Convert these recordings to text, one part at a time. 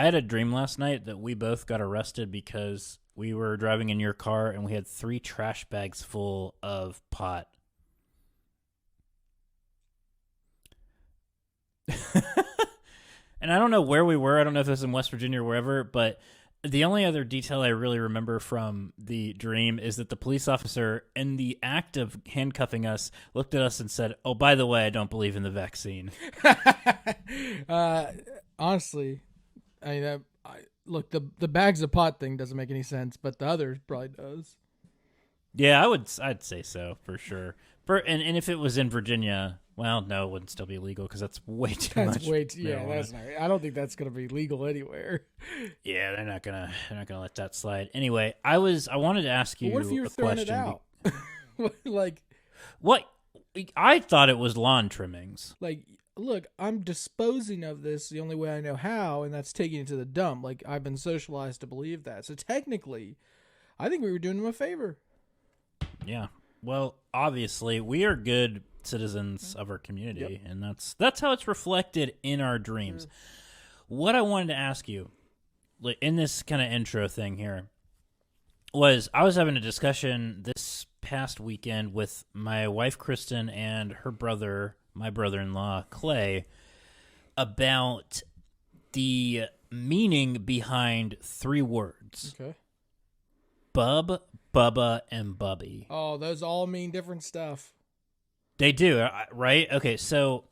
had a dream last night that we both got arrested because we were driving in your car and we had 3 trash bags full of pot. And I don't know where we were. I don't know if it was in West Virginia or wherever, but the only other detail I really remember from the dream is that the police officer, in the act of handcuffing us, looked at us and said, "Oh, by the way, I don't believe in the vaccine." Honestly, I mean, look, the bags of pot thing doesn't make any sense, but the other probably does. Yeah, I'd say so for sure. And if it was in Virginia, well, no, it wouldn't still be legal because that's way too much. That's not. I don't think that's gonna be legal anywhere. Yeah, they're not gonna let that slide. Anyway, I wanted to ask you. But what if you're throwing it out? Like, what? I thought it was lawn trimmings. Like, look, I'm disposing of this the only way I know how, and that's taking it to the dump. Like, I've been socialized to believe that. So technically, I think we were doing him a favor. Yeah. Well, obviously, we are good citizens of our community, and that's how it's reflected in our dreams. What I wanted to ask you, like, in this kind of intro thing here, was I was having a discussion this past weekend with my wife, Kristen, and her brother, my brother-in-law, Clay, about the meaning behind 3 words. Okay. Bub, Bubba, and Bubby. Oh, those all mean different stuff. They do, right? Okay, so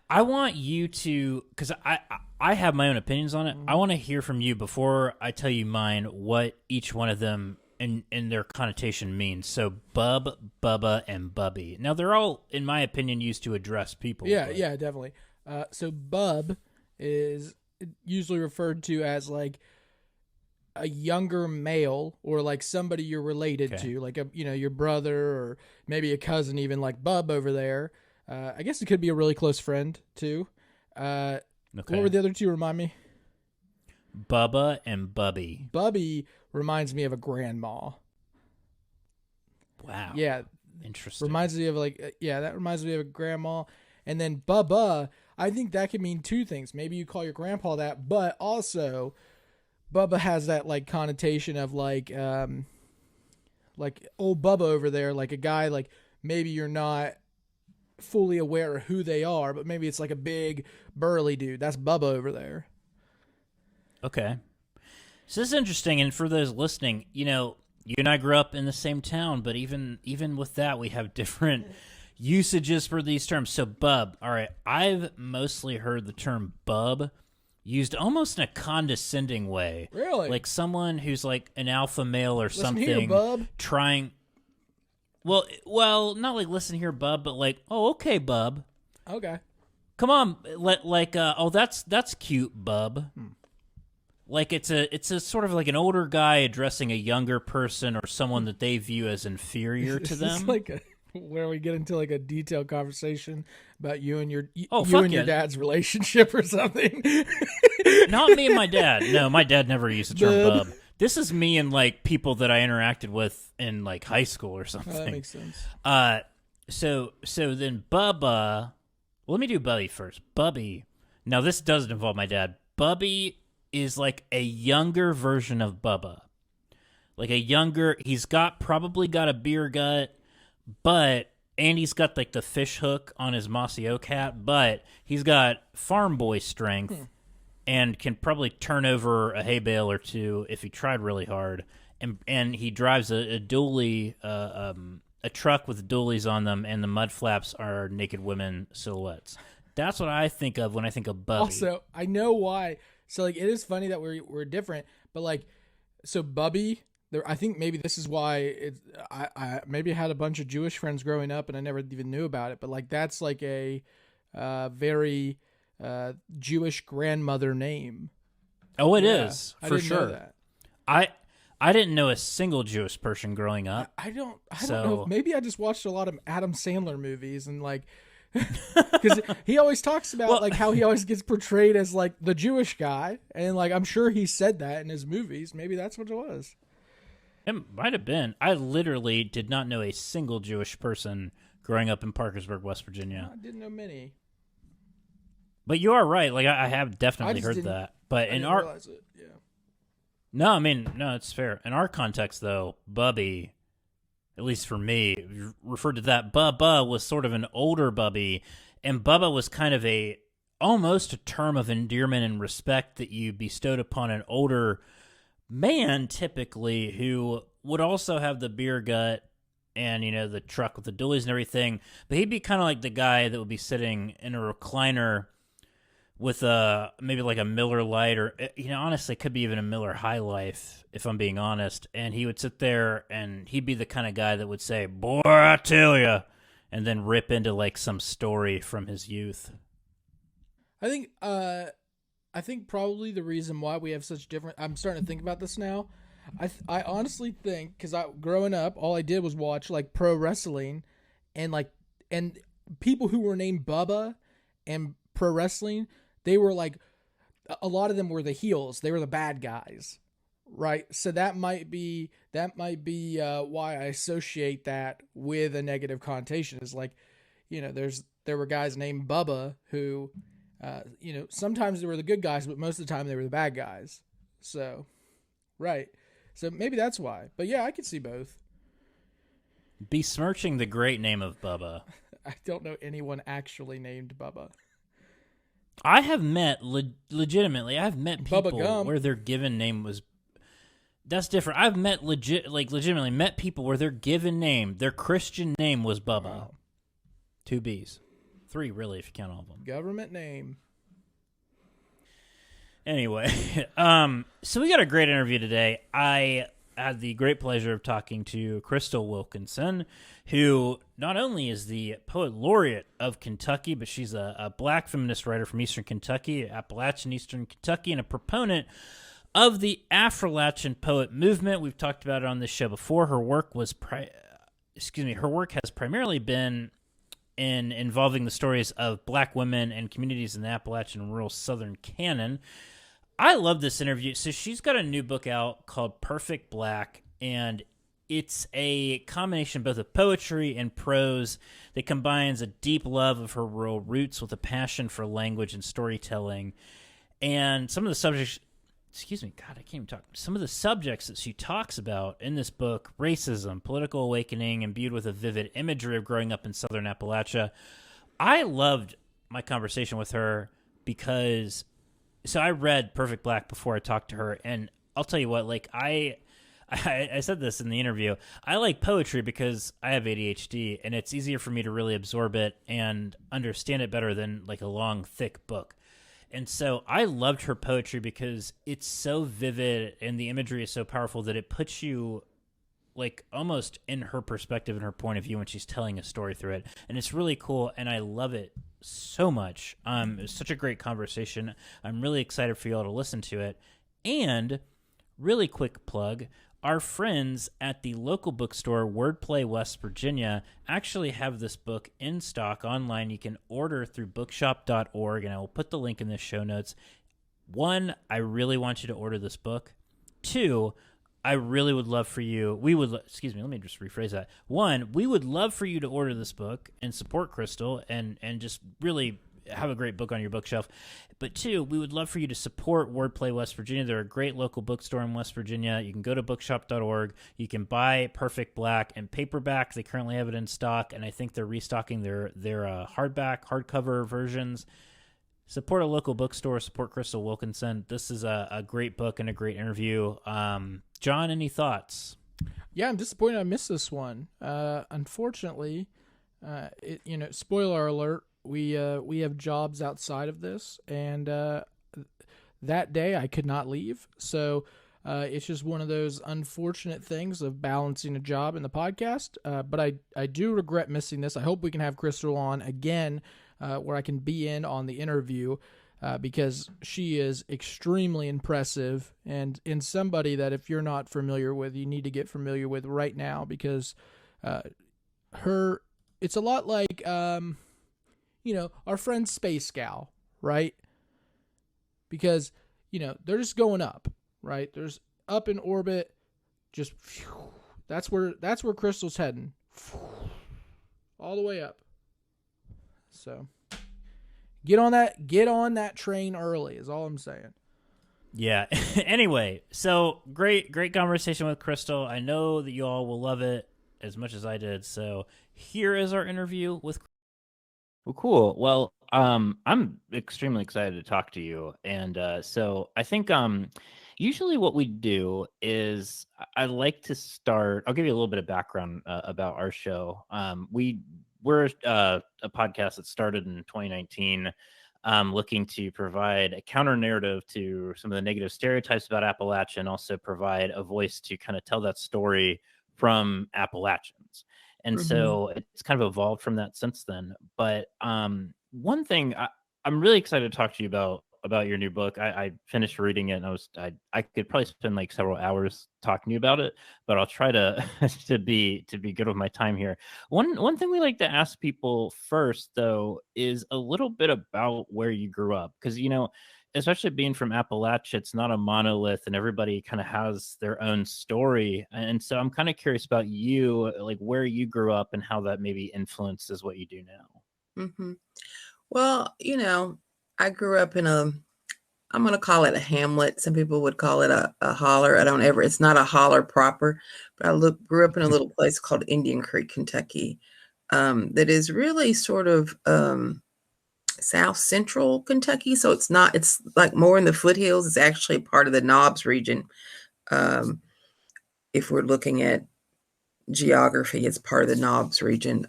I want you to, because I have my own opinions on it. I want to hear from you before I tell you mine what each one of them in their connotation means. So Bub, Bubba, and Bubby. Now, they're all, in my opinion, used to address people. Yeah, definitely. So Bub is usually referred to as like a younger male or like somebody you're related to, like your brother or maybe a cousin, even like Bub over there. I guess it could be a really close friend too. What were the other 2? Remind me. Bubba and Bubby. Bubby reminds me of a grandma. Wow. Yeah. Interesting. Reminds me of that reminds me of a grandma. And then Bubba, I think that could mean 2 things. Maybe you call your grandpa that, but also Bubba has that like connotation of like old Bubba over there, like a guy like maybe you're not fully aware of who they are, but maybe it's like a big burly dude. That's Bubba over there. Okay. So this is interesting, and for those listening, you and I grew up in the same town, but even with that, we have different usages for these terms. So Bub, all right, I've mostly heard the term Bub used almost in a condescending way. Really? Like someone who's like an alpha male or something. Listen here, Bub. Trying. Well, not like listen here, Bub, but like, oh, okay, Bub. Okay. Come on, that's cute, Bub. Like it's a sort of like an older guy addressing a younger person or someone that they view as inferior to them. It's like where we get into like a detailed conversation about you and your your dad's relationship or something. Not me and my dad. No, my dad never used the term Bub. This is me and like people that I interacted with in like high school or something. Oh, that makes sense. So then Bubba. Well, let me do Bubby first. Bubby. Now this doesn't involve my dad. Bubby is like a younger version of Bubba. Like he's probably got a beer gut, and he's got like the fish hook on his Mossy Oak hat, but he's got farm boy strength and can probably turn over a hay bale or 2 if he tried really hard. And he drives a dually, a truck with dualies on them, and the mud flaps are naked women silhouettes. That's what I think of when I think of Bubby. Also, I know why. So like, it is funny that we're different, but like, so Bubby, I think maybe this is why I maybe had a bunch of Jewish friends growing up and I never even knew about it, but like that's like a very Jewish grandmother name. Oh, it is for sure. Know that. I didn't know a single Jewish person growing up. I don't know. Maybe I just watched a lot of Adam Sandler movies and like, because he always talks about like how he always gets portrayed as like the Jewish guy, and like I'm sure he said that in his movies. Maybe that's what it was. It might have been. I literally did not know a single Jewish person growing up in Parkersburg, West Virginia. I didn't know many. But you are right. Like I have definitely heard that. But I in didn't our realize it. Yeah. no, I mean no, it's fair. In our context, though, Bubby, at least for me, referred to that Bubba was sort of an older Bubby, and Bubba was kind of almost a term of endearment and respect that you bestowed upon an older man, typically, who would also have the beer gut and the truck with the dualies and everything, but he'd be kind of like the guy that would be sitting in a recliner with maybe like a Miller Lite, or honestly could be even a Miller High Life, if I'm being honest, and he would sit there and he'd be the kind of guy that would say, "Boy, I tell ya," and then rip into like some story from his youth. I think probably the reason why we have such different. I'm starting to think about this now. I honestly think because growing up, all I did was watch like pro wrestling, and people who were named Bubba and pro wrestling, they were like a lot of them were the heels. They were the bad guys, right? So that might be why I associate that with a negative connotation. Is like, there were guys named Bubba who, sometimes they were the good guys, but most of the time they were the bad guys. So, right. So maybe that's why. But yeah, I could see both. Besmirching the great name of Bubba. I don't know anyone actually named Bubba. I have met legitimately. I've met Bubba people Gump. where their given name was. That's different. I've met legitimately met people where their given name, their Christian name, was Bubba. Wow. 2 B's, 3 really if you count all of them. Government name. Anyway, so we got a great interview today. I had the great pleasure of talking to Crystal Wilkinson, who not only is the Poet Laureate of Kentucky, but she's a black feminist writer from Eastern Kentucky, Appalachian Eastern Kentucky, and a proponent of the Affrilachian poet movement. We've talked about it on this show before. Her work her work has primarily been involving the stories of black women and communities in the Appalachian and rural Southern canon. I love this interview. So she's got a new book out called Perfect Black, and it's a combination both of poetry and prose that combines a deep love of her rural roots with a passion for language and storytelling. And some of the subjects, God, I can't even talk. Some of the subjects that she talks about in this book, racism, political awakening, imbued with a vivid imagery of growing up in Southern Appalachia. I loved my conversation with her because... So I read Perfect Black before I talked to her, and I'll tell you what, like I said this in the interview, I like poetry because I have ADHD, and it's easier for me to really absorb it and understand it better than like a long, thick book. And so I loved her poetry because it's so vivid and the imagery is so powerful that it puts you like almost in her perspective and her point of view when she's telling a story through it. And it's really cool, and I love it so much. It was such a great conversation. I'm really excited for you all to listen to it. And really quick plug, our friends at the local bookstore Wordplay West Virginia actually have this book in stock online. You can order through bookshop.org, and I will put the link in the show notes. 1, I really want you to order this book. 2, I really would love for you, let me just rephrase that. 1, we would love for you to order this book and support Crystal and just really have a great book on your bookshelf. But 2, we would love for you to support Wordplay West Virginia. They're a great local bookstore in West Virginia. You can go to bookshop.org. You can buy Perfect Black in paperback. They currently have it in stock, and I think they're restocking their hardcover versions. Support a local bookstore. Support Crystal Wilkinson. This is a great book and a great interview. John, any thoughts? Yeah, I'm disappointed I missed this one. Unfortunately, spoiler alert, we have jobs outside of this, and that day I could not leave. So it's just one of those unfortunate things of balancing a job and the podcast. But I do regret missing this. I hope we can have Crystal on again, where I can be in on the interview, because she is extremely impressive and somebody that if you're not familiar with, you need to get familiar with right now, because it's a lot like, our friend Space Gal, right? Because, they're just going up, right? There's up in orbit, just that's where Crystal's heading, all the way up. So get on that train early is all I'm saying. Yeah. Anyway, so great conversation with Crystal. I know that you all will love it as much as I did. So here is our interview with. Well, cool. Well, I'm extremely excited to talk to you, and so I think usually what we do is I like to start. I'll give you a little bit of background about our show. We're a podcast that started in 2019, looking to provide a counter narrative to some of the negative stereotypes about Appalachia, and also provide a voice to kind of tell that story from Appalachians. And Hmm. so it's kind of evolved from that since then. But one thing I'm really excited to talk to you about your new book. I finished reading it, and I could probably spend like several hours talking to you about it, but I'll try to to be good with my time here. One thing we like to ask people first, though, is a little bit about where you grew up, because especially being from Appalachia, it's not a monolith, and everybody kind of has their own story. And so I'm kind of curious about you, like where you grew up and how that maybe influences what you do now. Hmm. Well, I grew up in I'm going to call it a hamlet. Some people would call it a holler. It's not a holler proper, but grew up in a little place called Indian Creek, Kentucky, that is really sort of south central Kentucky. So it's like more in the foothills. It's actually part of the Knobs region. Um, if we're looking at geography, it's part of the Knobs region.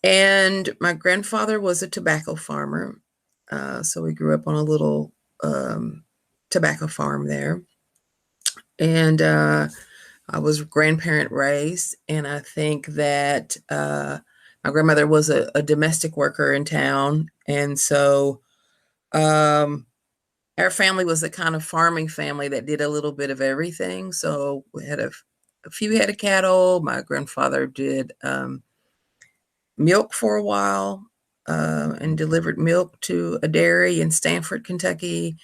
And my grandfather was a tobacco farmer. So we grew up on a little tobacco farm there. And I was grandparent raised. And I think that my grandmother was a domestic worker in town. And so our family was a kind of farming family that did a little bit of everything. So we had a few head of cattle. My grandfather did milk for a while and delivered milk to a dairy in Stanford, Kentucky.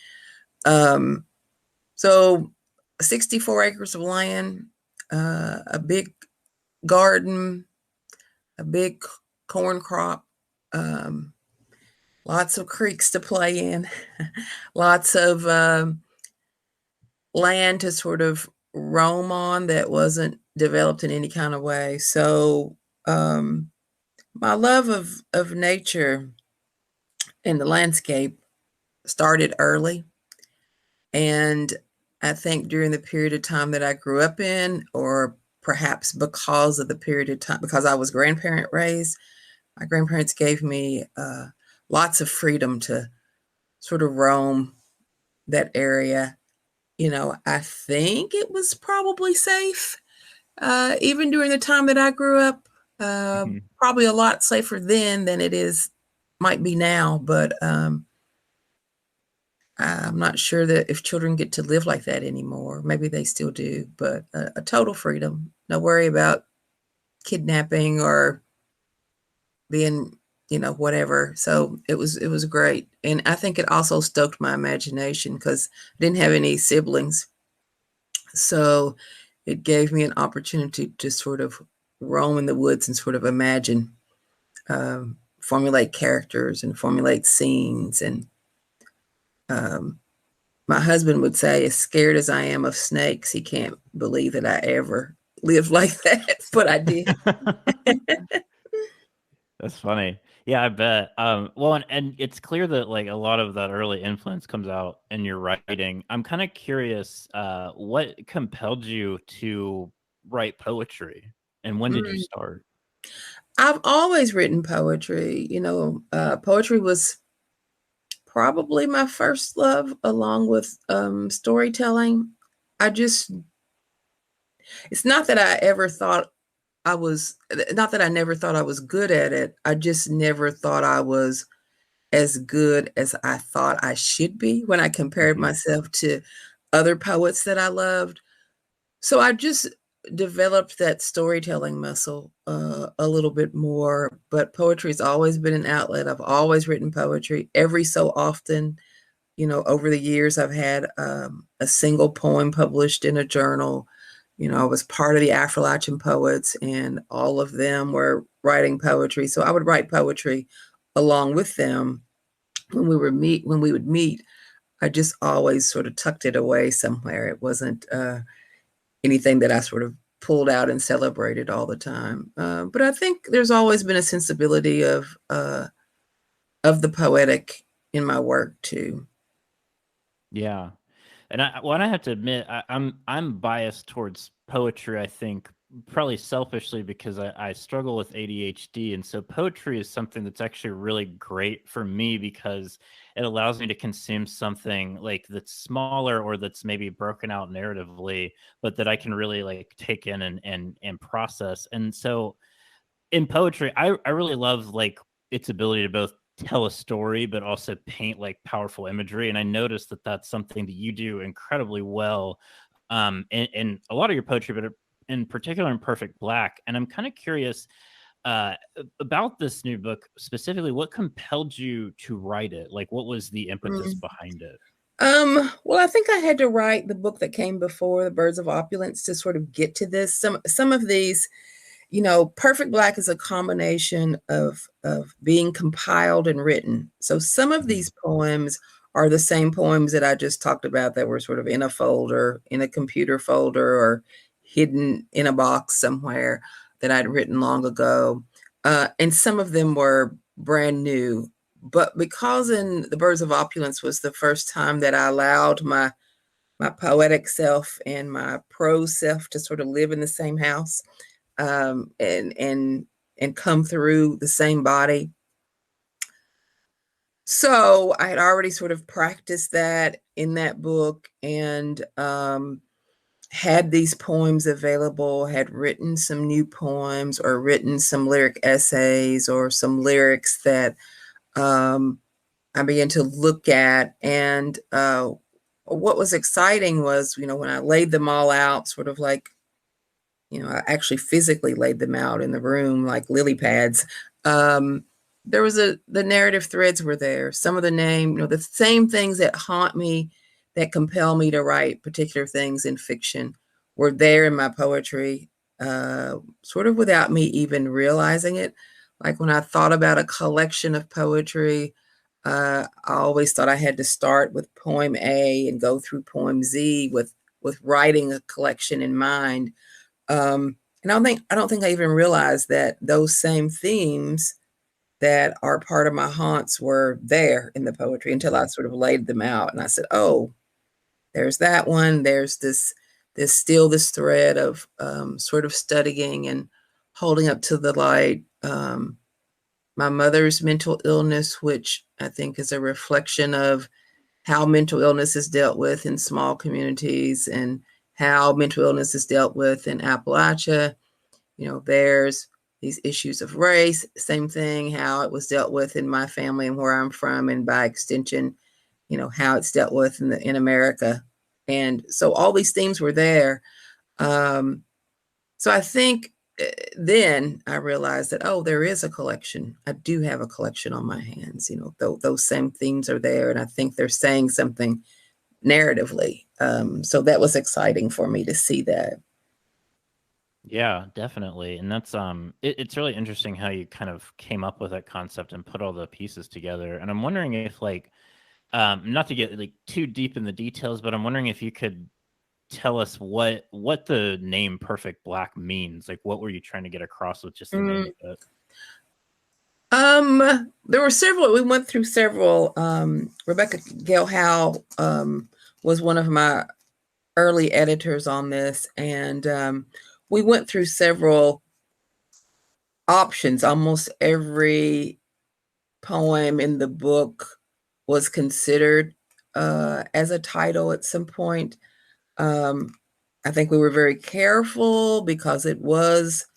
So 64 acres of land, a big garden, a big corn crop, lots of creeks to play in, lots of land to sort of roam on that wasn't developed in any kind of way. So my love of nature and the landscape started early. And I think during the period of time that I grew up in, or perhaps because of the period of time, because I was grandparent raised, my grandparents gave me lots of freedom to sort of roam that area. I think it was probably safe, even during the time that I grew up. Probably a lot safer then than it might be now. But I'm not sure that if children get to live like that anymore. Maybe they still do, but a total freedom, no worry about kidnapping or being, whatever. So it was great, and I think it also stoked my imagination because I didn't have any siblings, so it gave me an opportunity to sort of roam in the woods and sort of imagine, formulate characters and formulate scenes. And my husband would say, as scared as I am of snakes, he can't believe that I ever lived like that, but I did. That's funny. Yeah, I bet. Well, and it's clear that like a lot of that early influence comes out in your writing. I'm kind of curious, what compelled you to write poetry, and when did you Mm. start? I've always written poetry. Poetry was probably my first love, along with storytelling. I just, it's not that I ever thought I was, not that I never thought I was good at it. I just never thought I was as good as I thought I should be when I compared Mhm. myself to other poets that I loved. So I just developed that storytelling muscle a little bit more. But poetry's always been an outlet. I've always written poetry every so often. Over the years, I've had a single poem published in a journal. I was part of the Affrilachian poets, and all of them were writing poetry. So I would write poetry along with them when we would meet. I just always sort of tucked it away somewhere. It wasn't anything that I sort of pulled out and celebrated all the time. But I think there's always been a sensibility of the poetic in my work too. Yeah. And I have to admit, I'm biased towards poetry. I think probably selfishly because I struggle with ADHD, and so poetry is something that's actually really great for me because it allows me to consume something like that's smaller or that's maybe broken out narratively, but that I can really like take in and process. And so in poetry, I really love like its ability to both tell a story but also paint like powerful imagery. And I noticed that that's something that you do incredibly well in a lot of your poetry, but in particular in Perfect Black. And I'm kind of curious about this new book specifically. What compelled you to write it? Like, what was the impetus behind it? Well, I think I had to write the book that came before, The Birds of Opulence, to sort of get to this. Some of these, Perfect Black is a combination of being compiled and written. So some of these poems are the same poems that I just talked about that were sort of in a folder, in a computer folder, or hidden in a box somewhere that I'd written long ago. And some of them were brand new. But because in The Birds of Opulence was the first time that I allowed my poetic self and my prose self to sort of live in the same house, and come through the same body. So I had already sort of practiced that in that book, and had these poems available, had written some new poems or written some lyric essays or some lyrics that I began to look at. And what was exciting was, when I laid them all out, sort of like, I actually physically laid them out in the room like lily pads. There was the narrative threads were there. Some of the the same things that haunt me, that compel me to write particular things in fiction, were there in my poetry, sort of without me even realizing it. Like when I thought about a collection of poetry, I always thought I had to start with poem A and go through poem Z with writing a collection in mind. And I don't think I even realized that those same themes that are part of my haunts were there in the poetry until I sort of laid them out. And I said, oh, there's that one. There's this thread of sort of studying and holding up to the light my mother's mental illness, which I think is a reflection of how mental illness is dealt with in small communities and how mental illness is dealt with in Appalachia. There's these issues of race, same thing, how it was dealt with in my family and where I'm from, and by extension, how it's dealt with in America. And so all these themes were there. So I think then I realized that, oh, there is a collection. I do have a collection on my hands. Those same themes are there, and I think they're saying something narratively. So that was exciting for me to see that. Yeah, definitely. And that's it's really interesting how you kind of came up with that concept and put all the pieces together. And I'm wondering if like not to get like too deep in the details, but I'm wondering if you could tell us what the name Perfect Black means. Like what were you trying to get across with just the name of it? There were several. We went through several. Rebecca Gale Howe was one of my early editors on this, and we went through several options. Almost every poem in the book was considered as a title at some point. I think we were very careful because it was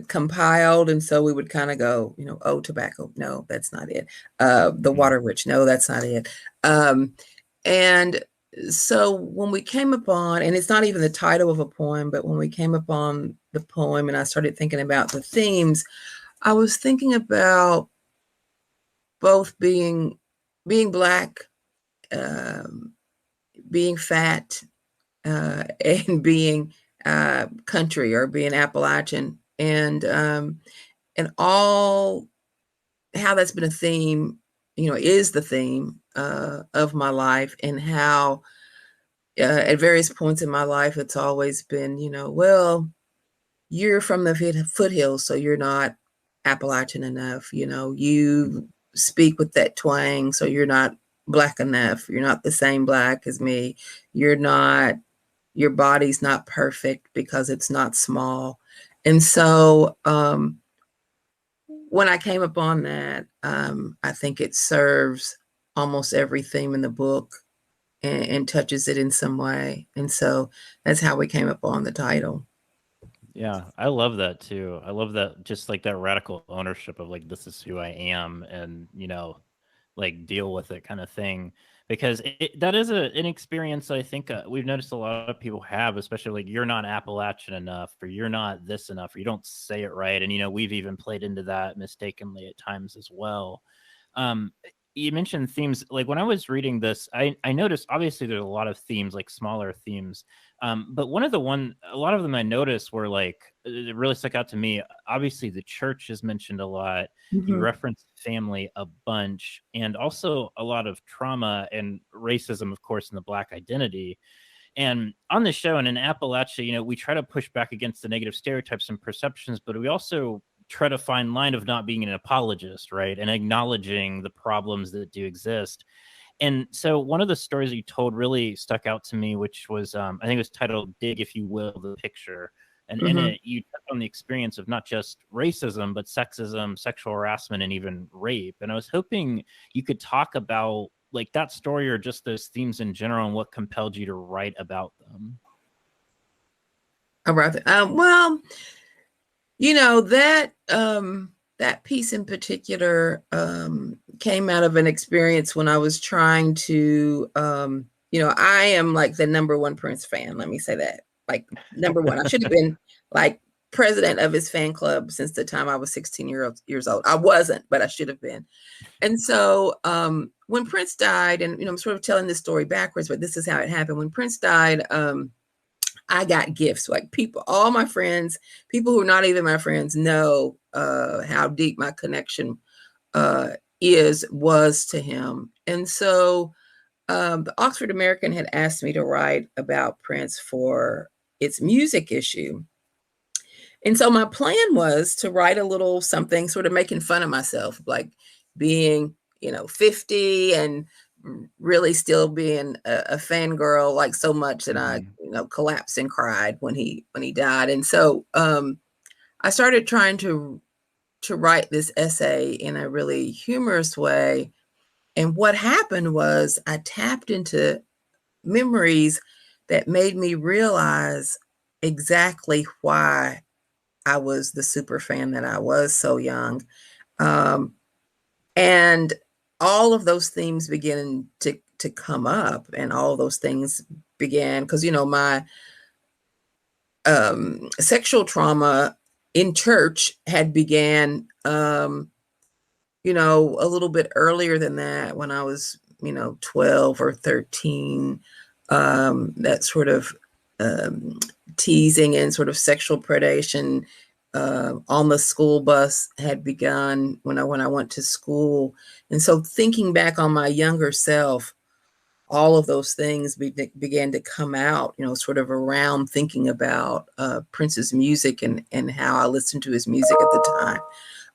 compiled, and so we would kind of go, oh, tobacco, no, that's not it. The Water Witch, no, that's not it. And so when we came upon, and it's not even the title of a poem, but when we came upon the poem and I started thinking about the themes, I was thinking about both being Black, being fat, and being country, or being Appalachian, and all how that's been a theme, is the theme of my life, and how at various points in my life, it's always been, well, you're from the foothills, so you're not Appalachian enough. You speak with that twang, so you're not Black enough. You're not the same Black as me. You're not, your body's not perfect because it's not small. And so when I came upon that, I think it serves almost every theme in the book and touches it in some way. And so that's how we came upon the title. Yeah, I love that too. I love that, just like that radical ownership of like, this is who I am, and like, deal with it kind of thing. Because that is an experience I think we've noticed a lot of people have, especially like, you're not Appalachian enough, or you're not this enough, or you don't say it right. And we've even played into that mistakenly at times as well. Um, you mentioned themes. Like, when I was reading this, I noticed, obviously there's a lot of themes, like smaller themes. But a lot of them I noticed were like, it really stuck out to me. Obviously, the church is mentioned a lot. You Mhm. reference family a bunch, and also a lot of trauma and racism, of course, in the Black identity. And on the show and in Appalachia, we try to push back against the negative stereotypes and perceptions, but we also try to find line of not being an apologist, right? And acknowledging the problems that do exist. And so one of the stories you told really stuck out to me, which was, I think it was titled Dig, If You Will, the Picture. And in Mhm. it, you touch on the experience of not just racism, but sexism, sexual harassment, and even rape. And I was hoping you could talk about like that story, or just those themes in general, and what compelled you to write about them. About it. Well, that piece in particular came out of an experience when I was trying to, I am like the number one Prince fan. Let me say that, like, number one. I should have been like president of his fan club since the time I was 16 years old. I wasn't, but I should have been. And so when Prince died, and I'm sort of telling this story backwards, but this is how it happened. When Prince died, I got gifts. Like, people, all my friends, people who are not even my friends, know how deep my connection was to him. And so the Oxford American had asked me to write about Prince for its music issue. And so my plan was to write a little something sort of making fun of myself, like being, 50 and really still being a fangirl, like so much that I, Mhm. collapsed and cried when he died. And so I started trying to write this essay in a really humorous way. And what happened was I tapped into memories that made me realize exactly why I was the super fan that I was so young. Um, and all of those themes began to come up, and all of those things began because, my sexual trauma in church had began, a little bit earlier than that, when I was, 12 or 13. That sort of um, teasing and sort of sexual predation on the school bus had begun when I went to school. And so, thinking back on my younger self, all of those things began to come out, sort of around thinking about Prince's music and how I listened to his music at the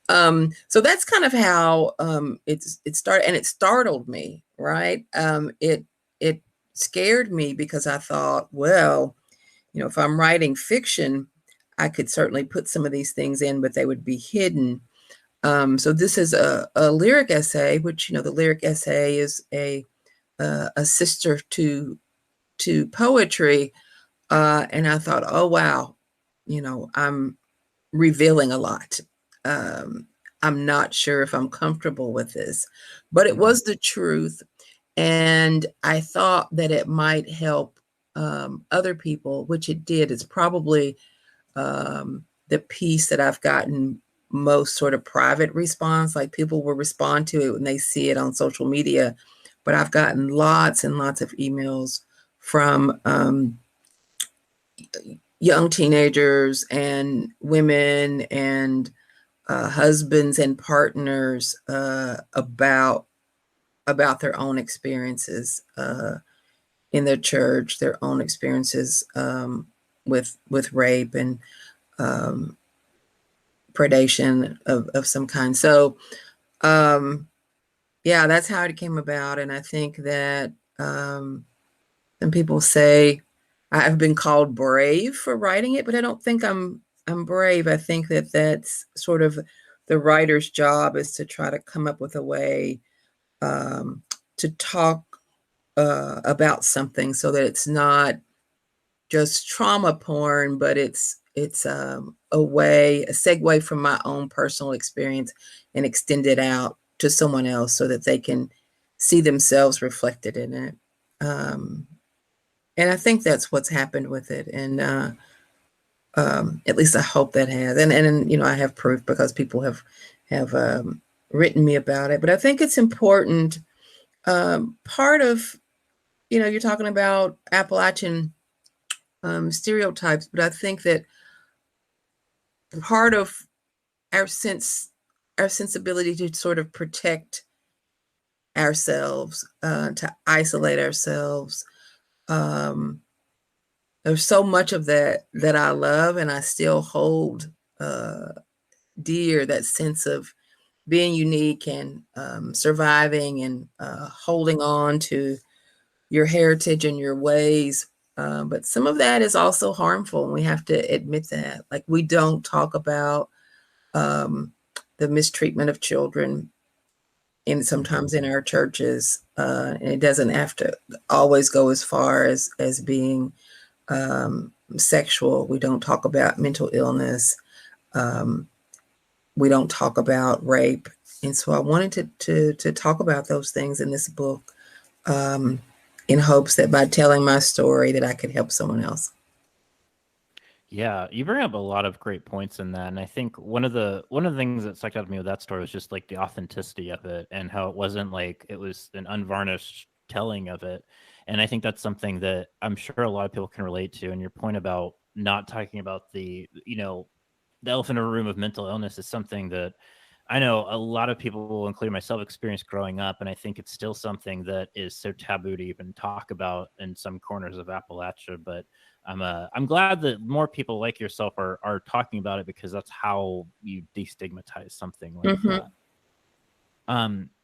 time. So that's kind of how it started, and it startled me, right? It scared me because I thought, well, if I'm writing fiction, I could certainly put some of these things in, but they would be hidden. So this is a lyric essay, which, the lyric essay is a sister to poetry, and I thought, oh wow, I'm revealing a lot. Um, I'm not sure if I'm comfortable with this, but it Mhm. was the truth. And I thought that it might help other people, which it did. It's probably the piece that I've gotten most sort of private response. Like, people will respond to it when they see it on social media, but I've gotten lots and lots of emails from young teenagers and women and husbands and partners about about their own experiences in their church, their own experiences with rape and predation of some kind. So, yeah, that's how it came about. And I think that some people say I've been called brave for writing it, but I don't think I'm brave. I think that that's sort of the writer's job, is to try to come up with a way to talk about something so that it's not just trauma porn, but it's a segue from my own personal experience and extend it out to someone else so that they can see themselves reflected in it. And I think that's what's happened with it. And at least I hope that has. And you know, I have proof because people have written me about it. But I think it's important. Part of, you know, you're talking about Appalachian stereotypes, but I think that part of our sensibility to sort of protect ourselves, to isolate ourselves. There's so much of that I love, and I still hold dear, that sense of being unique and surviving and holding on to your heritage and your ways. But some of that is also harmful, and we have to admit that. Like, we don't talk about the mistreatment of children sometimes in our churches, and it doesn't have to always go as far as being sexual. We don't talk about mental illness. We don't talk about rape. And so I wanted to talk about those things in this book, in hopes that by telling my story that I could help someone else. Yeah, you bring up a lot of great points in that, and I think one of the things that stuck out to me with that story was just like the authenticity of it and how it wasn't like it was an unvarnished telling of it. And I think that's something that I'm sure a lot of people can relate to. And your point about not talking about the, you know, the elephant in a room of mental illness is something that I know a lot of people, including myself, experienced growing up, and I think it's still something that is so taboo to even talk about in some corners of Appalachia. But I'm glad that more people like yourself are talking about it, because that's how you destigmatize something like that.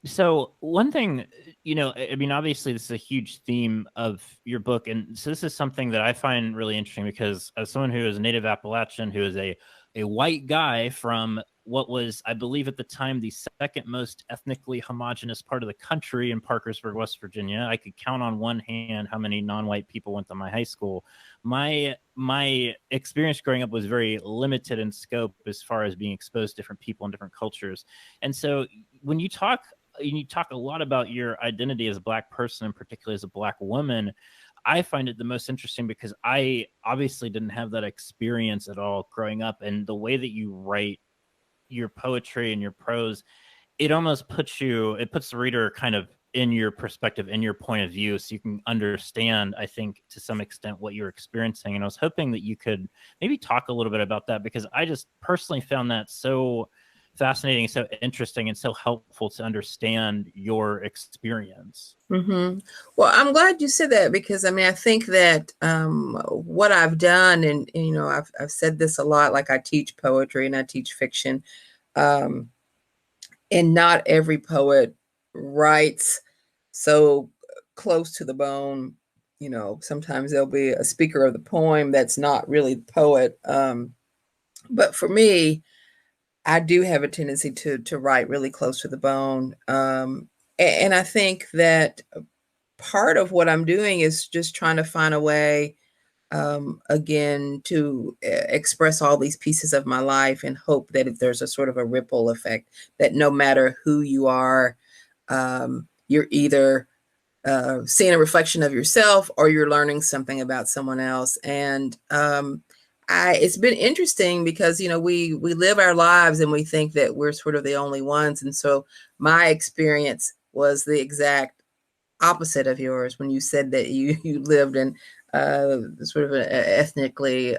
So one thing, you know, I mean, obviously this is a huge theme of your book, and so this is something that I find really interesting, because as someone who is a native Appalachian, who is a white guy from what was, I believe at the time, the second most ethnically homogenous part of the country in Parkersburg, West Virginia. I could count on one hand how many non-white people went to my high school. My experience growing up was very limited in scope as far as being exposed to different people and different cultures. And so when you talk a lot about your identity as a Black person, and particularly as a Black woman, I find it the most interesting because I obviously didn't have that experience at all growing up. And the way that you write your poetry and your prose, it almost puts the reader kind of in your perspective, in your point of view, so you can understand, I think, to some extent what you're experiencing. And I was hoping that you could maybe talk a little bit about that, because I just personally found that so fascinating, so interesting, and so helpful to understand your experience. Mm-hmm. Well, I'm glad you said that, because I mean, I think that what I've done, and you know, I've said this a lot, like I teach poetry and I teach fiction, and not every poet writes so close to the bone. You know, sometimes there'll be a speaker of the poem that's not really the poet. But for me, I do have a tendency to write really close to the bone. And I think that part of what I'm doing is just trying to find a way, again, to express all these pieces of my life, and hope that if there's a sort of a ripple effect, that no matter who you are, you're either seeing a reflection of yourself, or you're learning something about someone else. And it's been interesting because, you know, we live our lives and we think that we're sort of the only ones. And so my experience was the exact opposite of yours when you said that you lived in sort of an ethnically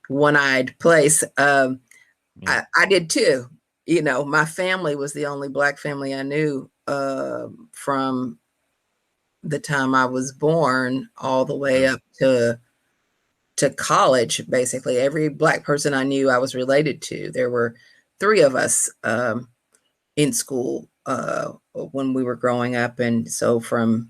one-eyed place. I did too. You know, my family was the only Black family I knew from the time I was born all the way up to college. Basically, every Black person I knew I was related to. There were 3 of us in school when we were growing up, and so from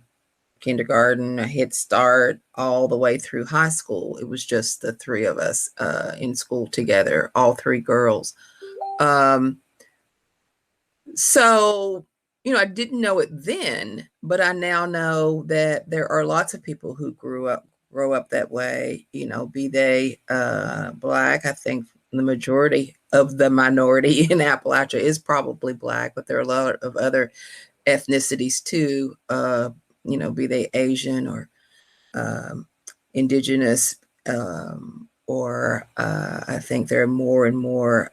kindergarten, a Head Start, all the way through high school, it was just the 3 of us in school together, all 3 girls. So, I didn't know it then, but I now know that there are lots of people who grow up that way, be they Black. I think the majority of the minority in Appalachia is probably Black, but there are a lot of other ethnicities too, be they Asian or indigenous, or I think there are more and more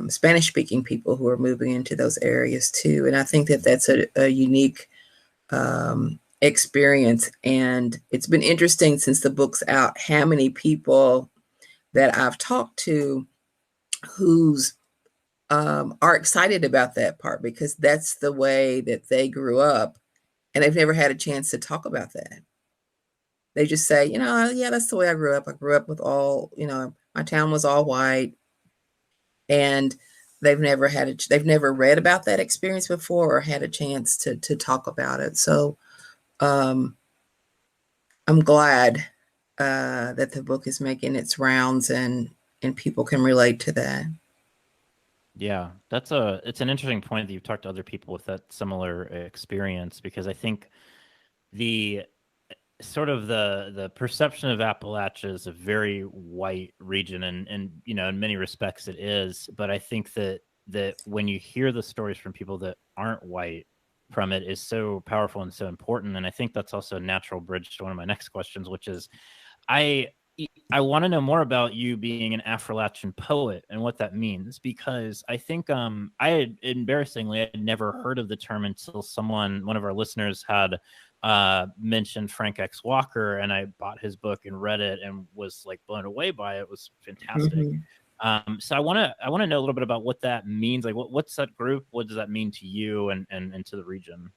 Spanish-speaking people who are moving into those areas too. And I think that that's a unique experience. And it's been interesting since the book's out, how many people that I've talked to who's are excited about that part, because that's the way that they grew up, and they've never had a chance to talk about that. They just say, yeah, that's the way I grew up. I grew up with all, my town was all white, and they've never read about that experience before or had a chance to talk about it. So I'm glad that the book is making its rounds and people can relate to that. Yeah, it's an interesting point that you've talked to other people with that similar experience, because I think the sort of the perception of Appalachia is a very white region, and in many respects it is. But I think that when you hear the stories from people that aren't white from it is so powerful and so important. And I think that's also a natural bridge to one of my next questions, which is I want to know more about you being an Affrilachian poet and what that means, because I think I had never heard of the term until one of our listeners had mentioned Frank X. Walker, and I bought his book and read it and was like blown away by it. It was fantastic. Mm-hmm. So I want to know a little bit about what that means. Like, what's that group? What does that mean to you and to the region?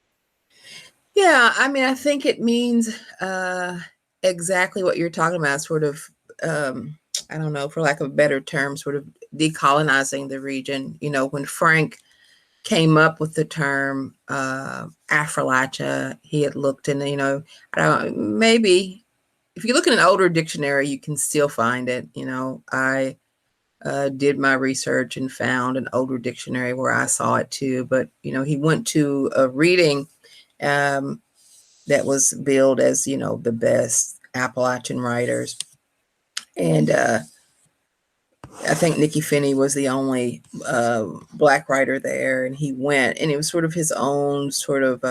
Yeah, I mean, I think it means exactly what you're talking about, sort of, I don't know, for lack of a better term, sort of decolonizing the region. When Frank came up with the term Affrilachian, he had looked in, maybe if you look in an older dictionary, you can still find it. I did my research and found an older dictionary where I saw it too. But, he went to a reading that was billed as, the best Appalachian writers. And I think Nikki Finney was the only Black writer there, and he went, and it was sort of his own sort of,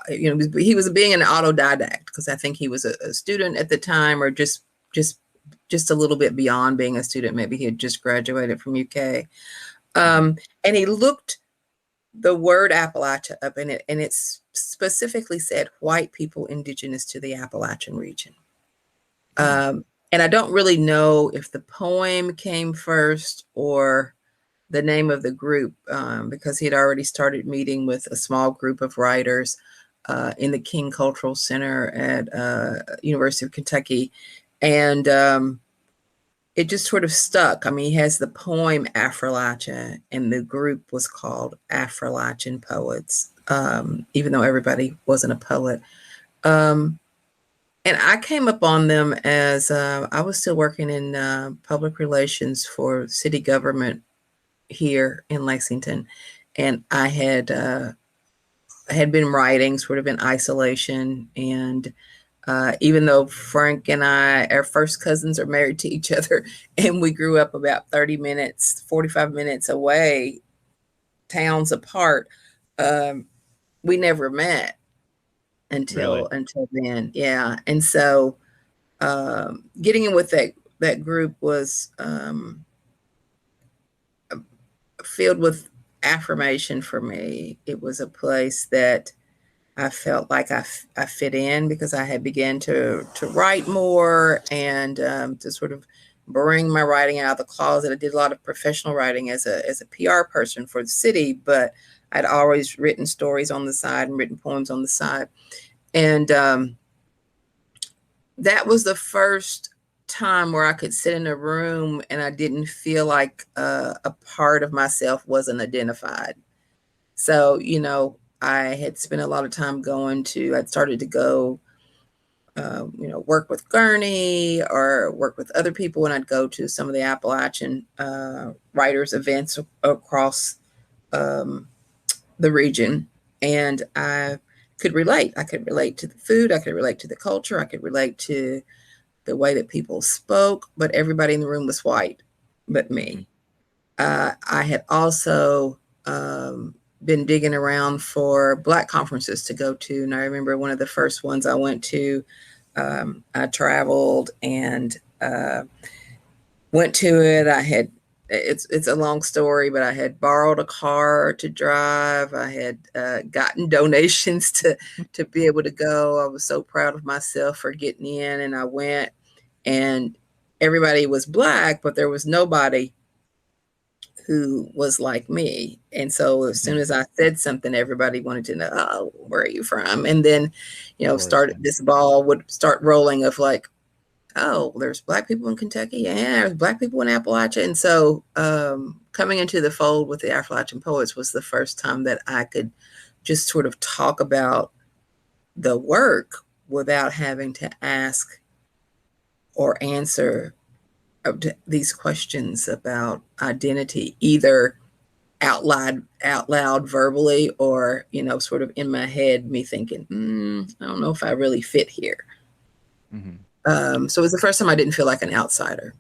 he was being an autodidact, because I think he was a student at the time, or just a little bit beyond being a student. Maybe he had just graduated from UK. And he looked the word Appalachia up in it, and it specifically said white people indigenous to the Appalachian region. And I don't really know if the poem came first or the name of the group, because he had already started meeting with a small group of writers in the King Cultural Center at University of Kentucky. And it just sort of stuck. I mean, he has the poem Affrilachian, and the group was called Affrilachian Poets, even though everybody wasn't a poet. And I came up on them as I was still working in public relations for city government here in Lexington. And I had been writing sort of in isolation. And even though Frank and I, our first cousins, are married to each other, and we grew up about 45 minutes away, towns apart, we never met until then. Yeah. And so getting in with that group was filled with affirmation for me. It was a place that I felt like I fit in, because I had began to write more and to sort of bring my writing out of the closet. I did a lot of professional writing as a PR person for the city, but I'd always written stories on the side and written poems on the side. And that was the first time where I could sit in a room and I didn't feel like a part of myself wasn't identified. So, you know, I had spent a lot of time I'd started to go, you know, work with Gurney or work with other people. And I'd go to some of the Appalachian writers events across the region. And I could relate. I could relate to the food. I could relate to the culture. I could relate to the way that people spoke, but everybody in the room was white but me. I had also been digging around for Black conferences to go to. And I remember one of the first ones I went to, I traveled and went to it. It's a long story, but I had borrowed a car to drive. I had gotten donations to be able to go. I was so proud of myself for getting in, and I went, and everybody was Black, but there was nobody who was like me. And so as soon as I said something, everybody wanted to know, oh, where are you from? And then, you know, this ball would start rolling of like, oh, there's Black people in Kentucky. Yeah, there's Black people in Appalachia. And so coming into the fold with the Affrilachian poets was the first time that I could just sort of talk about the work without having to ask or answer these questions about identity, either out loud verbally, or, you know, sort of in my head, me thinking, I don't know if I really fit here. So it was the first time I didn't feel like an outsider.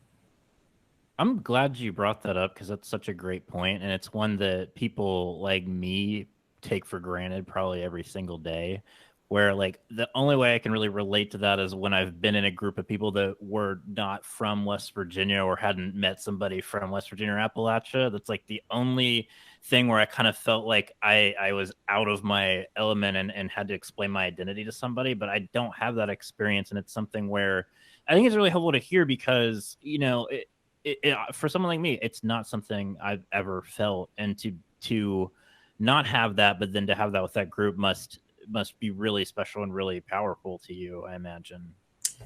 I'm glad you brought that up because that's such a great point, and it's one that people like me take for granted probably every single day. Where like the only way I can really relate to that is when I've been in a group of people that were not from West Virginia or hadn't met somebody from West Virginia or Appalachia. That's like the only thing where I kind of felt like I was out of my element and had to explain my identity to somebody, but I don't have that experience. And it's something where I think it's really helpful to hear because, you know, for someone like me, it's not something I've ever felt. And to not have that, but then to have that with that group must be really special and really powerful to you, I imagine.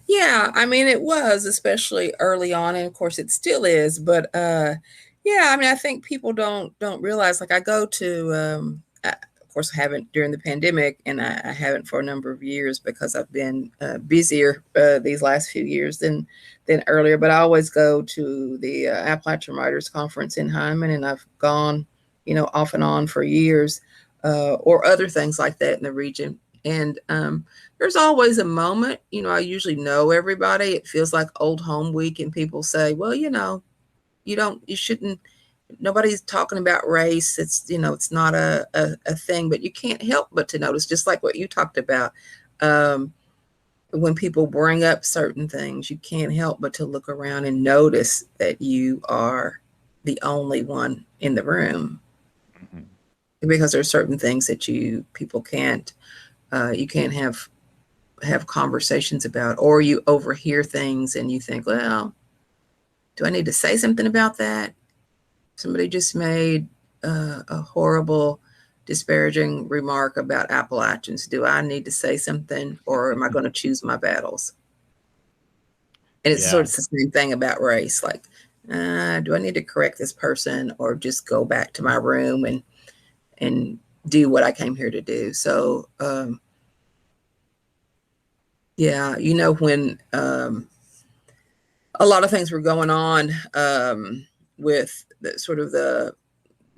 Yeah, I mean, it was, especially early on, and of course it still is, but yeah, I mean, I think people don't realize, like I go to of course I haven't during the pandemic, and I haven't for a number of years because I've been busier these last few years than earlier, but I always go to the Appalachian Writers Conference in Hyman, and I've gone, you know, off and on for years. Or other things like that in the region. And there's always a moment, you know, I usually know everybody. It feels like old home week, and people say, well, you know, you shouldn't, nobody's talking about race. It's, you know, it's not a thing, but you can't help but to notice, just like what you talked about. When people bring up certain things, you can't help but to look around and notice that you are the only one in the room. Because there's certain things that people can't you can't have conversations about, or you overhear things and you think, well, do I need to say something about that? Somebody just made a horrible, disparaging remark about Appalachians. Do I need to say something, or am I going to choose my battles? And it's sort of the same thing about race. Like, do I need to correct this person, or just go back to my room and do what I came here to do? So, yeah, you know, when a lot of things were going on with sort of the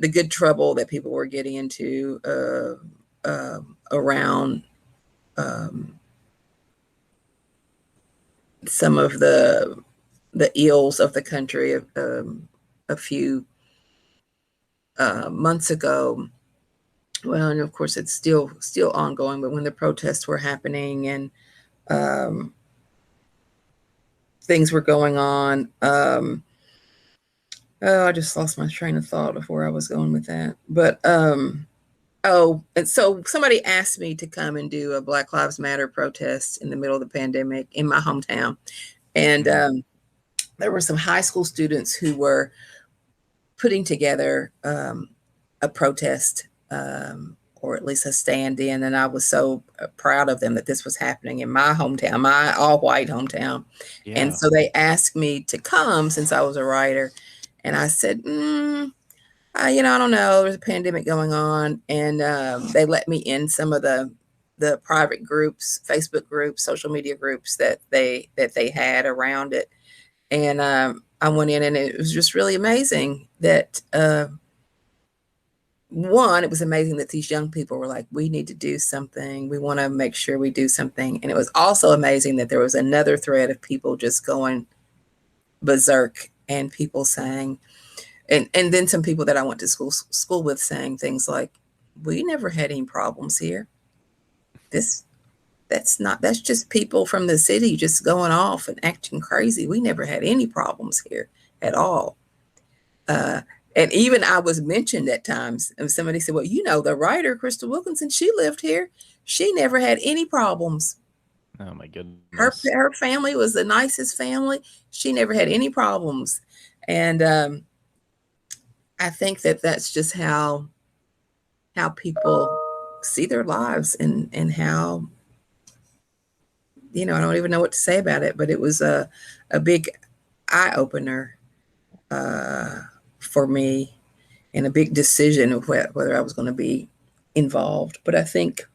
good trouble that people were getting into around some of the ills of the country a few months ago. Well, and of course it's still ongoing, but when the protests were happening and things were going on, oh, I just lost my train of thought of where I was going with that. But oh, and so somebody asked me to come and do a Black Lives Matter protest in the middle of the pandemic in my hometown. And there were some high school students who were putting together a protest or at least a stand-in. And I was so proud of them that this was happening in my hometown, my all-white hometown. And Yeah. so they asked me to come since I was a writer. And I said, I don't know. There's a pandemic going on. And they let me in some of the private groups, Facebook groups, social media groups that they had around it. And I went in, and it was just really amazing that one, it was amazing that these young people were like, we need to do something. We want to make sure we do something. And it was also amazing that there was another thread of people just going berserk, and people saying, and then some people that I went to school with saying things like, we never had any problems here. That's just people from the city just going off and acting crazy. We never had any problems here at all. And even I was mentioned at times, and somebody said, well, the writer, Crystal Wilkinson, she lived here. She never had any problems. Oh my goodness. Her family was the nicest family. She never had any problems. And I think that that's just how people see their lives, and how, I don't even know what to say about it, but it was a big eye opener for me, and a big decision of whether I was going to be involved. But I think,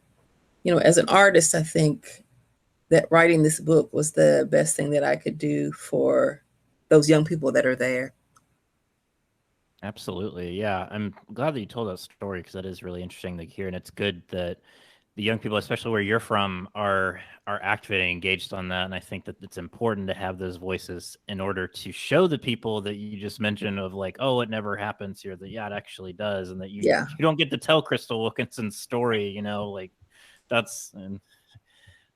as an artist, I think that writing this book was the best thing that I could do for those young people that are there. Absolutely. Yeah. I'm glad that you told that story, because that is really interesting to hear. And it's good that the young people, especially where you're from, are activating, engaged on that. And I think that it's important to have those voices in order to show the people that you just mentioned of like, oh, it never happens here, that yeah, it actually does. And that you don't get to tell Crystal Wilkinson's story, like that's, and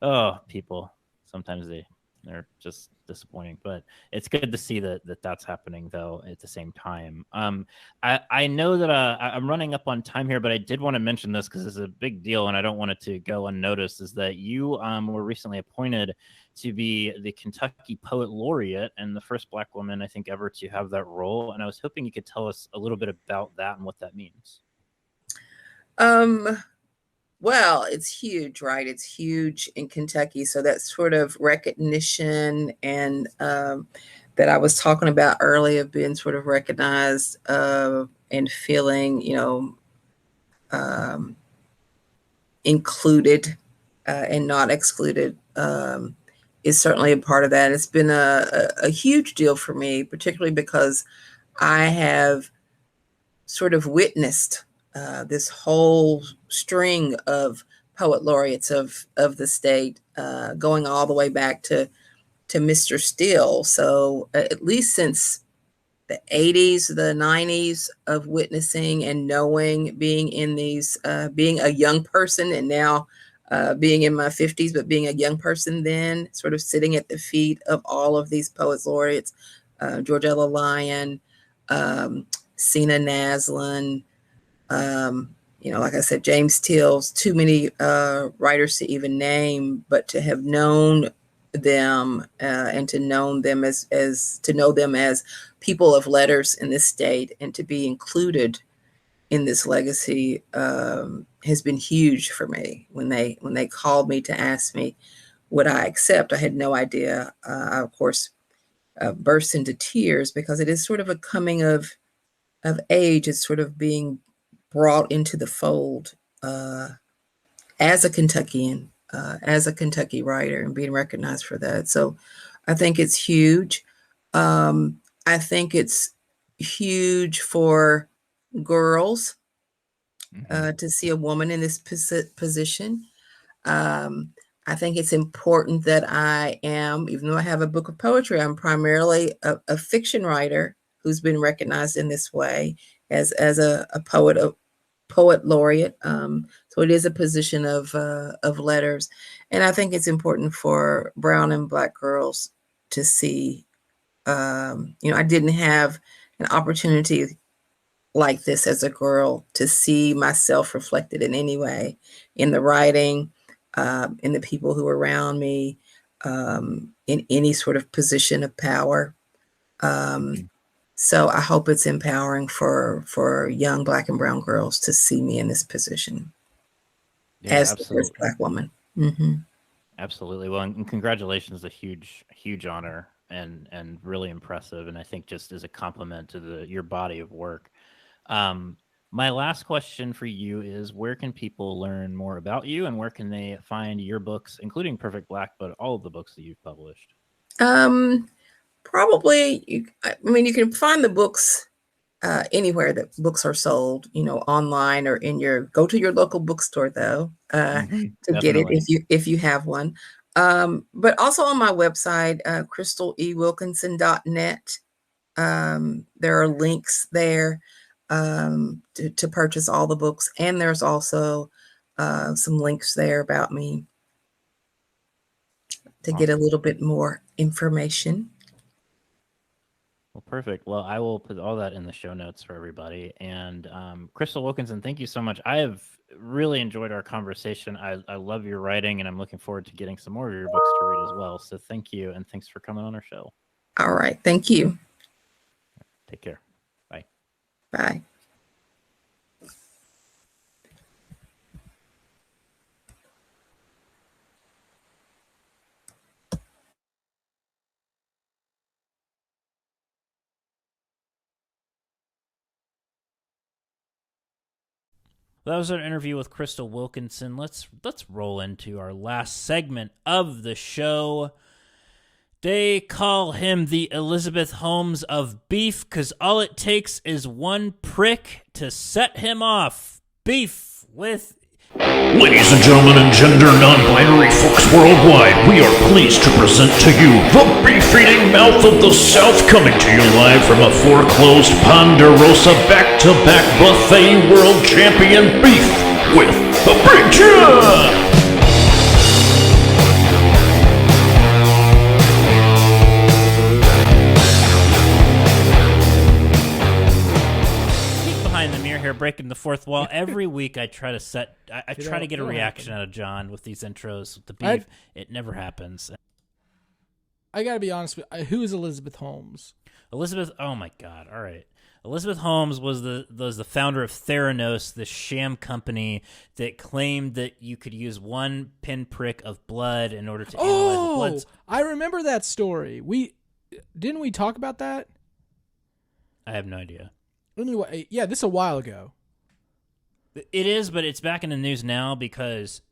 oh, people sometimes they're just disappointing, but it's good to see that that's happening though at the same time. I know that I'm running up on time here, but I did want to mention this because it's a big deal and I don't want it to go unnoticed, is that you were recently appointed to be the Kentucky Poet Laureate, and the first Black woman, I think, ever to have that role. And I was hoping you could tell us a little bit about that and what that means. Well, it's huge, right? It's huge in Kentucky. So that sort of recognition, and that I was talking about earlier, being sort of recognized and feeling, included and not excluded, is certainly a part of that. It's been a huge deal for me, particularly because I have sort of witnessed this whole string of poet laureates of the state, going all the way back to Mr. Steele. So at least since the 80s, the 90s, of witnessing and knowing, being in these, being a young person, and now being in my 50s, but being a young person then, sort of sitting at the feet of all of these poets laureates, Georgella Lyon, Sina Naslin, like I said, James Till's, too many writers to even name, but to have known them and to know them as people of letters in this state, and to be included in this legacy has been huge for me. When they called me to ask me would I accept, I had no idea. I, of course, burst into tears, because it is sort of a coming of age. It's sort of being brought into the fold as a Kentuckian, as a Kentucky writer, and being recognized for that. So I think it's huge. I think it's huge for girls to see a woman in this position. I think it's important that I am, even though I have a book of poetry, I'm primarily a fiction writer who's been recognized in this way as a poet laureate. So it is a position of letters, and I think it's important for brown and Black girls to see. I didn't have an opportunity like this as a girl to see myself reflected in any way, in the writing, in the people who are around me, in any sort of position of power. So I hope it's empowering for young Black and brown girls to see me in this position as the first Black woman. Mm-hmm. Absolutely. Well, and congratulations, a huge honor and really impressive. And I think just as a compliment to your body of work. My last question for you is, where can people learn more about you, and where can they find your books, including Perfect Black, but all of the books that you've published? Probably, you can find the books anywhere that books are sold, online or go to your local bookstore though, to get it if you have one. But also on my website, crystalewilkinson.net. There are links there to purchase all the books, and there's also some links there about me to get a little bit more information. Well, perfect. Well, I will put all that in the show notes for everybody. And Crystal Wilkinson, thank you so much. I have really enjoyed our conversation. I love your writing, and I'm looking forward to getting some more of your books to read as well. So thank you, and thanks for coming on our show. All right. Thank you. Take care. Bye. Bye. That was our interview with Crystal Wilkinson. Let's roll into our last segment of the show. They call him the Elizabeth Holmes of beef because all it takes is one prick to set him off. Beef with... Ladies and gentlemen and gender non-binary folks worldwide, we are pleased to present to you the beef-eating mouth of the South, coming to you live from a foreclosed Ponderosa back-to-back buffet world champion beef with a Big John! Breaking the fourth wall. Every week I try to try to get a reaction out of John with these intros with the beef. It never happens. I gotta be honest with you. Who is Elizabeth Holmes? Elizabeth, oh my God. All right. Elizabeth Holmes was the founder of Theranos, the sham company that claimed that you could use one pinprick of blood in order to analyze the blood. I remember that story. Didn't we talk about that? I have no idea. Anyway, yeah, this is a while ago. It is, but it's back in the news now because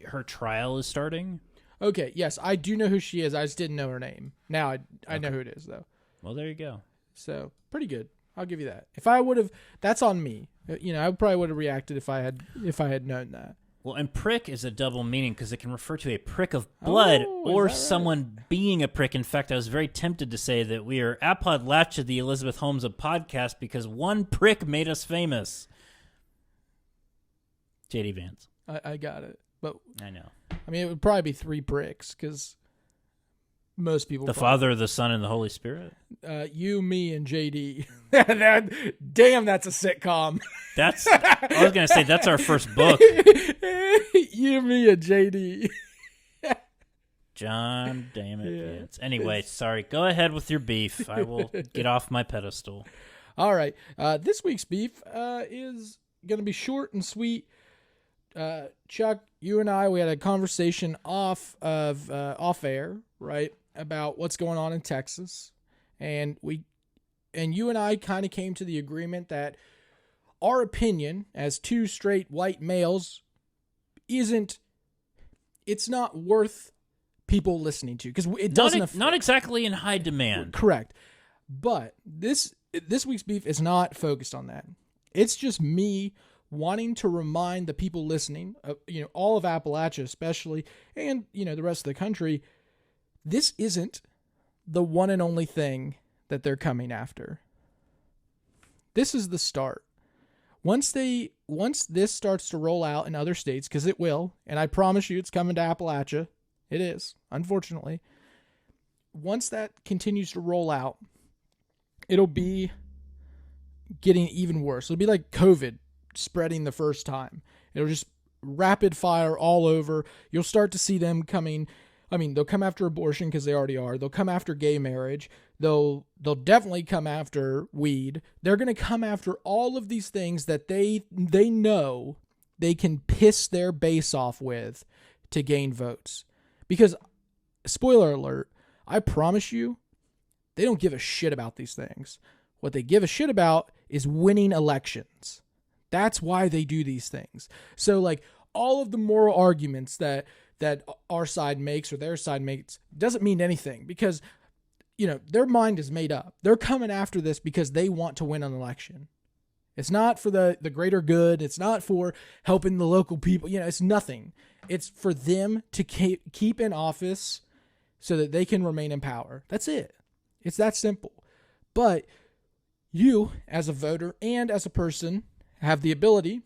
her trial is starting. Okay, yes, I do know who she is. I just didn't know her name. Now I know who it is, though. Well, there you go. So, pretty good. I'll give you that. If I would have, that's on me. I probably would have reacted if I had known that. Well, and prick is a double meaning because it can refer to a prick of blood or someone being a prick. In fact, I was very tempted to say that we are Appalachia, the Elizabeth Holmes of podcast, because one prick made us famous. JD Vance. I got it. But I know. I mean, it would probably be three pricks because most people. The Father, the Son, and the Holy Spirit? You, me, and JD. Damn, that's a sitcom. I was going to say, that's our first book. You, me, and JD. John, damn it, Vince. Anyway, sorry. Go ahead with your beef. I will get off my pedestal. All right. This week's beef is going to be short and sweet. Chuck, you and I, we had a conversation off air, right, about what's going on in Texas, and you and I kind of came to the agreement that our opinion as two straight white males it's not worth people listening to because it doesn't not exactly in high demand. Correct, but this week's beef is not focused on that. It's just me wanting to remind the people listening, all of Appalachia especially, and, the rest of the country, this isn't the one and only thing that they're coming after. This is the start. Once this starts to roll out in other states, because it will, and I promise you it's coming to Appalachia. It is, unfortunately. Once that continues to roll out, it'll be getting even worse. It'll be like COVID spreading the first time. It'll just rapid fire all over. You'll start to see them coming. I mean, they'll come after abortion because they already are. They'll come after gay marriage. They'll definitely come after weed. They're going to come after all of these things that they know they can piss their base off with to gain votes. Because, spoiler alert, I promise you, they don't give a shit about these things. What they give a shit about is winning elections. That's why they do these things. So, like, all of the moral arguments that our side makes or their side makes doesn't mean anything because, their mind is made up. They're coming after this because they want to win an election. It's not for the greater good. It's not for helping the local people. It's nothing. It's for them to keep in office so that they can remain in power. That's it. It's that simple. But you, as a voter and as a person, have the ability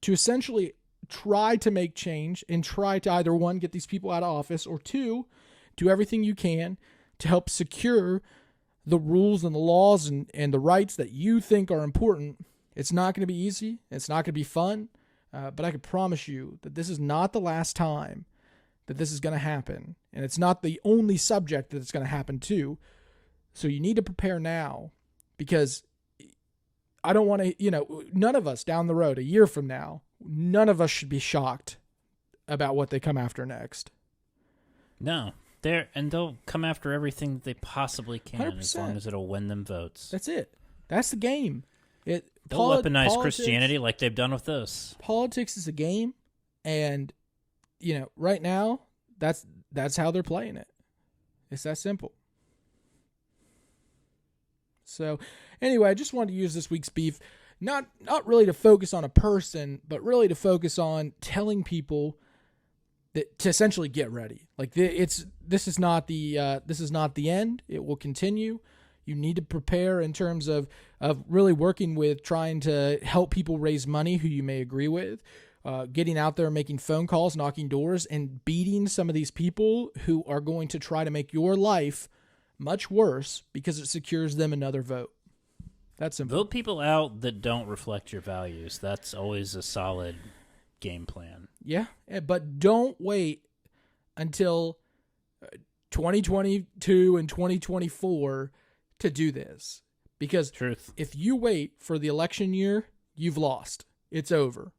to essentially try to make change and try to either, one, get these people out of office, or two, do everything you can to help secure the rules and the laws and the rights that you think are important. It's not going to be easy. It's not going to be fun. But I can promise you that this is not the last time that this is going to happen. And it's not the only subject that it's going to happen to. So you need to prepare now, because I don't want to, none of us down the road, a year from now, none of us should be shocked about what they come after next. No. They'll come after everything that they possibly can 100%. As long as it'll win them votes. That's it. That's the game. They'll weaponize Christianity like they've done with this. Politics is a game, and right now that's how they're playing it. It's that simple. So anyway, I just wanted to use this week's beef not really to focus on a person, but really to focus on telling people that to essentially get ready. Like this is not the end. It will continue. You need to prepare in terms of really working with trying to help people raise money who you may agree with, getting out there, making phone calls, knocking doors, and beating some of these people who are going to try to make your life much worse because it secures them another vote. That's simple. Vote people out that don't reflect your values. That's always a solid game plan. Yeah, but don't wait until 2022 and 2024 to do this. Because Truth. If you wait for the election year, you've lost. It's over.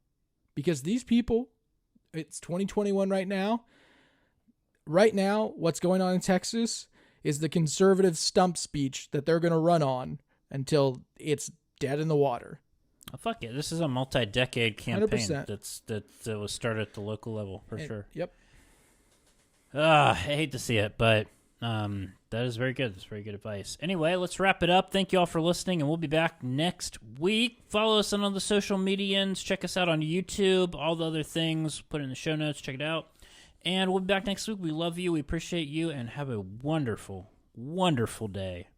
Because these people, it's 2021 right now. Right now, what's going on in Texas is the conservative stump speech that they're going to run on until it's dead in the water. Oh, fuck it. This is a multi-decade campaign 100%. that was started at the local level, for sure. Yep. I hate to see it, but that is very good. That's very good advice. Anyway, let's wrap it up. Thank you all for listening, and we'll be back next week. Follow us on all the social medias. Check us out on YouTube, all the other things. Put it in the show notes. Check it out. And we'll be back next week. We love you. We appreciate you, and have a wonderful, wonderful day.